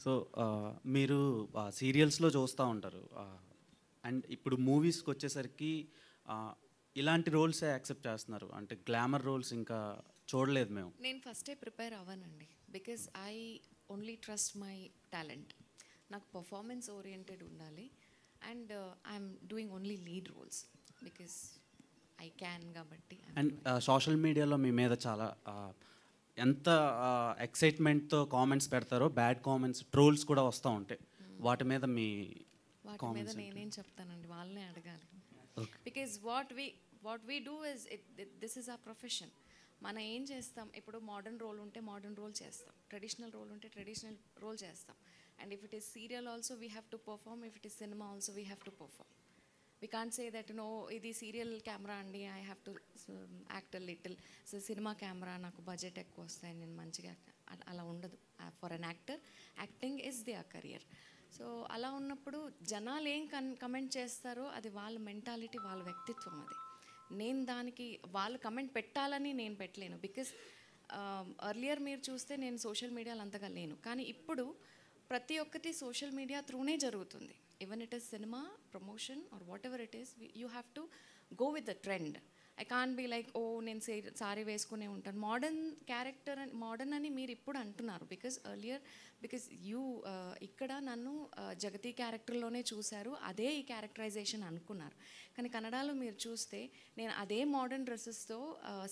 So మీరు సీరియల్స్లో చూస్తూ ఉంటారు అండ్ ఇప్పుడు మూవీస్కి వచ్చేసరికి ఇలాంటి రోల్సే యాక్సెప్ట్ చేస్తున్నారు, అంటే గ్లామర్ రోల్స్ ఇంకా చూడలేదు మేము. నేను ఫస్టే ప్రిపేర్ అవ్వనండి, because I only trust my talent. నాకు పర్ఫార్మెన్స్ ఓరియంటెడ్ ఉండాలి and I'm doing only lead roles because I can కాబట్టి. అండ్ సోషల్ మీడియాలో మీ మీద చాలా ఎంత ఎక్సైట్మెంట్తో కామెంట్స్ పెడతారో బ్యాడ్ కామెంట్స్, ట్రోల్స్ కూడా వస్తూ ఉంటాయి. వాటి మీద నేనేం చెప్తానండి, వాళ్ళనే అడగాలి. Because what we do is this is our profession. మనం ఏం చేస్తాం, ఇప్పుడు మోడర్న్ రోల్ ఉంటే మోడర్న్ రోల్ చేస్తాం, ట్రెడిషనల్ రోల్ ఉంటే ట్రెడిషనల్ రోల్ చేస్తాం. And if it is serial also we have to perform, if it is cinema also we have to perform. We can't say that no, ఇది serial camera అండి, I have to act little. So cinema camera నాకు budget ఎక్కువ వస్తాయి, నేను మంచిగా అలా ఉండదు. For an actor acting is their career. So అలా ఉన్నప్పుడు జనాలు ఏం కమెంట్ చేస్తారో అది వాళ్ళ మెంటాలిటీ, వాళ్ళ వ్యక్తిత్వం. అది నేను దానికి వాళ్ళు కమెంట్ పెట్టాలని నేను పెట్టలేను. బికాస్ ఎర్లియర్ మీరు చూస్తే నేను సోషల్ మీడియాలో అంతగా లేను, కానీ ఇప్పుడు ప్రతి ఒక్కటి సోషల్ మీడియా త్రూనే జరుగుతుంది. Even it is cinema, promotion or whatever it is, you have to go with the trend. I can't be like, oh, నేను సారీ వేసుకునే ఉంటాను. మోడర్న్ క్యారెక్టర్ మోడర్న్ అని మీరు ఇప్పుడు అంటున్నారు, బికాస్ యూ ఇక్కడ నన్ను జగతి క్యారెక్టర్లోనే చూశారు, అదే ఈ క్యారెక్టరైజేషన్ అనుకున్నారు. కానీ కన్నడలో మీరు చూస్తే నేను అదే మోడర్న్ డ్రెస్సెస్తో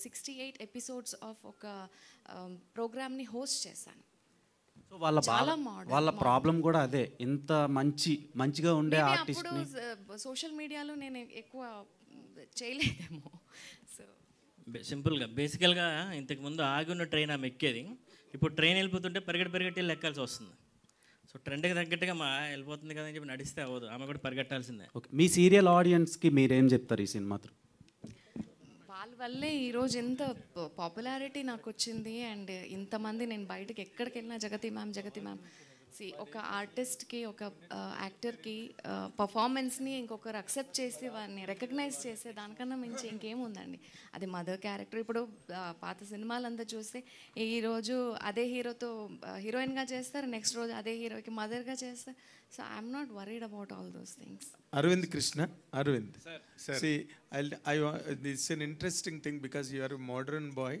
68 ఎపిసోడ్స్ ఆఫ్ ఒక ప్రోగ్రామ్ని హోస్ట్ చేశాను. సో వాళ్ళ ప్రాబ్లం కూడా అదే, ఇంత మంచిగా ఉండే ఆర్టిస్ట్ సోషల్ మీడియాలో నేను ఎక్కువ చేయలేదేమో. సో సింపుల్గా బేసికల్గా ఇంతకుముందు ఆగి ఉన్న ట్రైన్ ఆమె ఎక్కేది, ఇప్పుడు ట్రైన్ వెళ్ళిపోతుంటే పరిగెట్టి ఎక్కాల్సి వస్తుంది. సో ట్రెండ్కి తగ్గట్టుగా వెళ్ళిపోతుంది కదా అని చెప్పి నడిస్తే అవ్వదు, ఆమె కూడా పరిగెట్టాల్సిందే. ఓకే, మీ సీరియల్ ఆడియన్స్కి మీరేం చెప్తారు ఈ సినిమా? వాళ్ళ వల్లే ఈరోజు ఎంత పాపులారిటీ నాకు వచ్చింది. అండ్ ఇంతమంది నేను బయటకు ఎక్కడికి వెళ్ళినా జగతి మ్యామ్ ఒక ఆర్టిస్ట్కి, ఒక యాక్టర్కి పర్ఫార్మెన్స్ని ఇంకొకరు అక్సెప్ట్ చేసి వారిని రికగ్నైజ్ చేసే దానికన్నా మించి ఇంకేముందండి. అది మదర్ క్యారెక్టర్. ఇప్పుడు పాత సినిమాలంతా చూస్తే ఈరోజు అదే హీరోతో హీరోయిన్గా చేస్తారు, నెక్స్ట్ రోజు అదే హీరోకి మదర్గా చేస్తారు. So I'm not worried about all those things. Arvind Krishna, Arvind. Sir. See, this is an interesting thing because you are a modern boy.